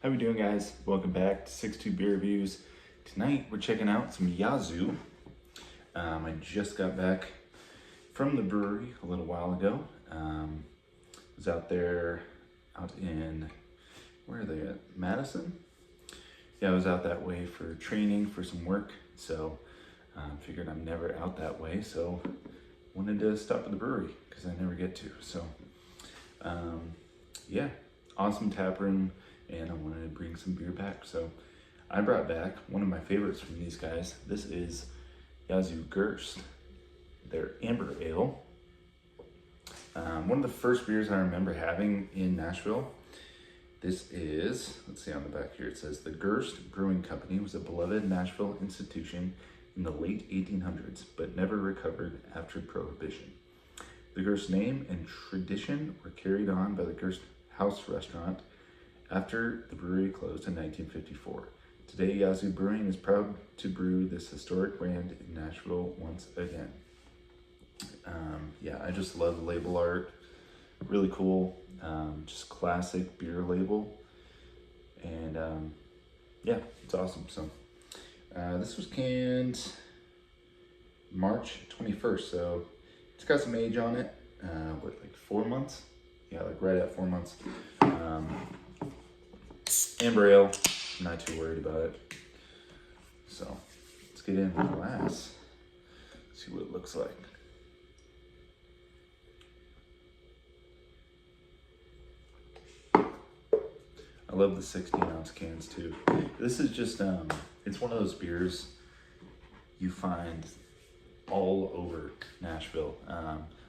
How we doing, guys? Welcome back to 6-2 Beer Reviews. Tonight we're checking out some Yazoo. I just got back from the brewery a little while ago. Was out there, out in, where are they at? Madison? Yeah, I was out that way for training for some work, so figured I'm never out that way, so wanted to stop at the brewery because I never get to. So yeah, awesome tap room, and I wanted to bring some beer back. So I brought back one of my favorites from these guys. This is Yazoo Gerst, their amber ale. One of the first beers I remember having in Nashville. This is, let's see on the back here, it says the Gerst Brewing Company was a beloved Nashville institution in the late 1800s, but never recovered after Prohibition. The Gerst name and tradition were carried on by the Gerst House restaurant after the brewery closed in 1954. Today, Yazoo Brewing is proud to brew this historic brand in Nashville once again. Yeah, I just love the label art. Really cool, just classic beer label. And yeah, it's awesome. So this was canned March 21st, so it's got some age on it. What, like 4 months? Yeah, like right at 4 months. Amber ale, I'm not too worried about it. So let's get in the glass, see what it looks like. I love the 16-ounce cans too. This is just, it's one of those beers you find all over Nashville.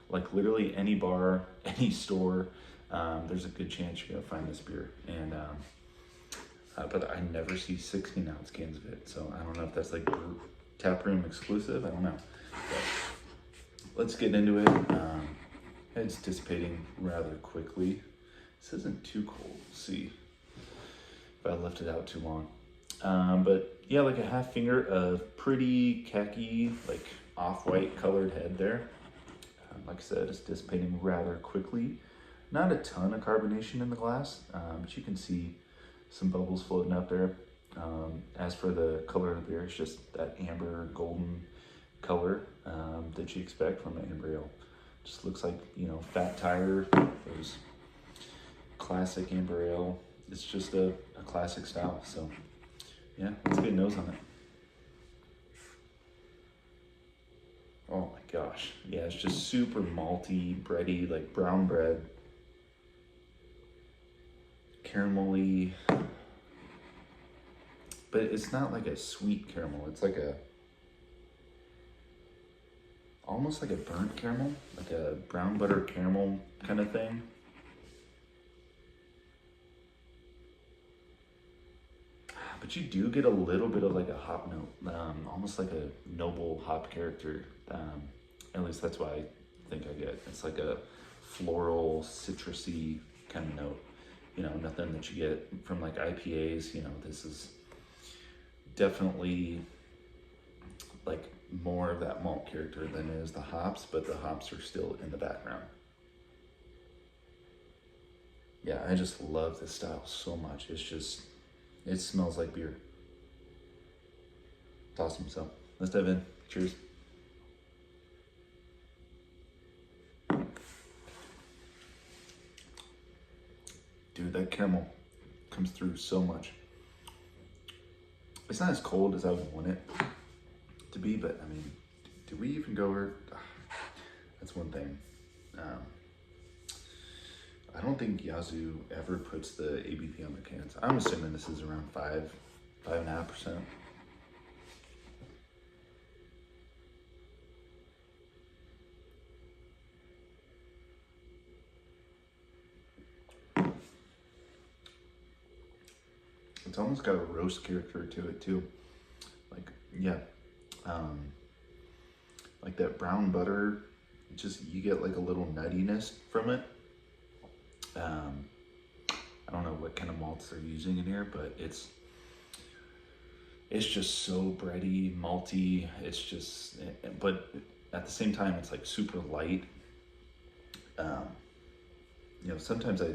Like literally any bar, any store, there's a good chance you're gonna find this beer. And but I never see 16-ounce cans of it, so I don't know if that's like tap room exclusive. I don't know. But let's get into it. It's dissipating rather quickly. This isn't too cold. Let's see if I left it out too long. But yeah, like a half finger of pretty khaki, like off-white colored head there. Like I said, it's dissipating rather quickly. Not a ton of carbonation in the glass, but you can see some bubbles floating up there. As for the color of the beer, it's just that amber golden color that you expect from an amber ale. Just looks like, you know, fat tire, those classic amber ale. It's just a classic style. So yeah, let's get a nose on it. Oh my gosh. Yeah, it's just super malty, bready, like brown bread. Caramelly. But it's not like a sweet caramel. It's like a, almost like a burnt caramel, like a brown butter caramel kind of thing. But you do get a little bit of like a hop note, almost like a noble hop character. At least that's what I think I get. It's like a floral, citrusy kind of note. You know, nothing that you get from like IPAs. You know, this is definitely like more of that malt character than it is the hops, but the hops are still in the background. Yeah, I just love this style so much. It's just, it smells like beer. It's awesome. So let's dive in. Cheers. Dude, that caramel comes through so much. It's not as cold as I would want it to be, but I mean, do we even go over? That's one thing. I don't think Yazoo ever puts the ABV on the cans. I'm assuming this is around 5.5%. It's almost got a roast character to it too. Like, yeah, like that brown butter, just, you get like a little nuttiness from it. I don't know what kind of malts they're using in here, but it's just so bready, malty. It's just, but at the same time, it's like super light. You know, sometimes I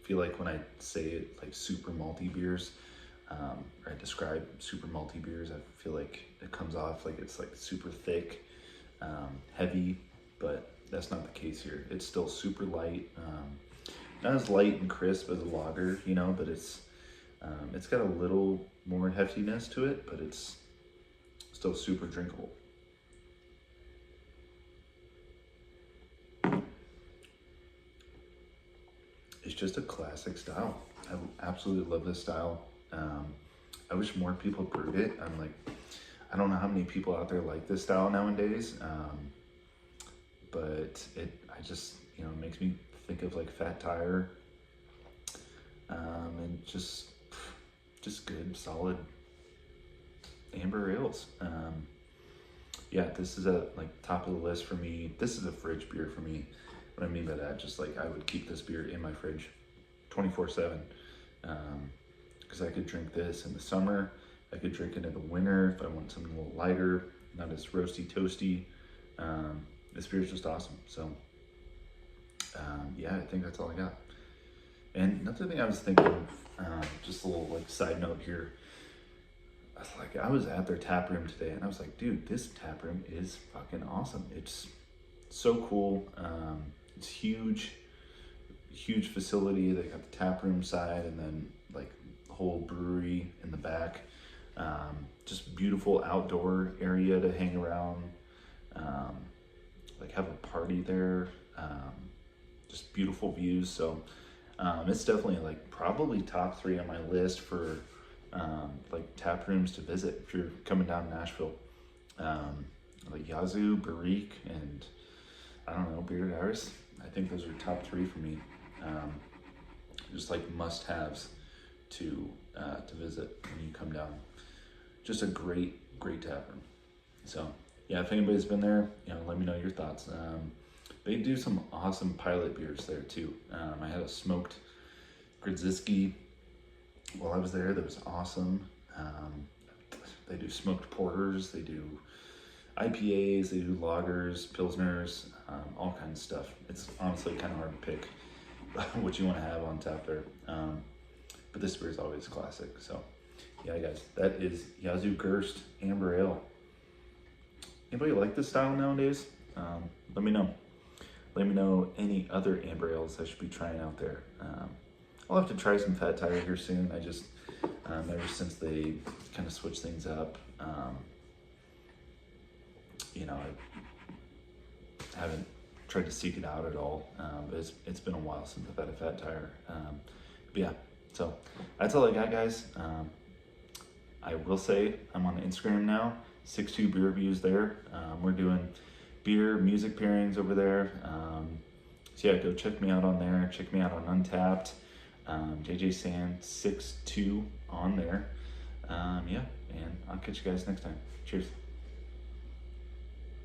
feel like when I say it, like super malty beers, or I describe super malty beers, I feel like it comes off like it's like super thick, heavy, but that's not the case here. It's still super light, not as light and crisp as a lager, you know, but it's got a little more heftiness to it, but it's still super drinkable. It's just a classic style. I absolutely love this style. I wish more people brewed it. I don't know how many people out there like this style nowadays, but I just, you know, it makes me think of like Fat Tire, and just good, solid amber ales. Yeah, this is a like top of the list for me. This is a fridge beer for me. What I mean by that, just like I would keep this beer in my fridge 24/7, because I could drink this in the summer. I could drink it in the winter if I want something a little lighter, not as roasty toasty. This beer is just awesome. So yeah, I think that's all I got. And another thing I was thinking, just a little like side note here. I was at their tap room today, and I was like, dude, this tap room is fucking awesome. It's so cool. It's huge facility. They got the tap room side, and then like the whole brewery in the back. Just beautiful outdoor area to hang around, like have a party there. Just beautiful views. So it's definitely like probably top 3 on my list for like tap rooms to visit if you're coming down to Nashville. Like Yazoo, Brewing, and I don't know, Bearded Iris. I think those are top 3 for me. Just like must-haves to visit when you come down. Just a great tap room. So yeah, if anybody's been there, you know, let me know your thoughts. They do some awesome pilot beers there too. I had a smoked Grzyski while I was there. That was awesome. They do smoked porters. They do IPAs. They do lagers, pilsners, all kinds of stuff. It's honestly kind of hard to pick what you want to have on tap there. But this beer is always classic. So yeah, guys, that is Yazoo Gerst Amber Ale. Anybody like this style nowadays? Let me know. Let me know any other amber ales I should be trying out there. I'll have to try some Fat Tire here soon. I just, ever since they kind of switched things up, you know, I haven't tried to seek it out at all. But it's been a while since I've had a Fat Tire. But yeah, so that's all I got, guys. I will say I'm on Instagram now, 62 Beer Reviews there. We're doing beer, music pairings over there. So yeah, go check me out on there. Check me out on Untapped. JJ Sand 62 on there. Yeah, and I'll catch you guys next time. Cheers.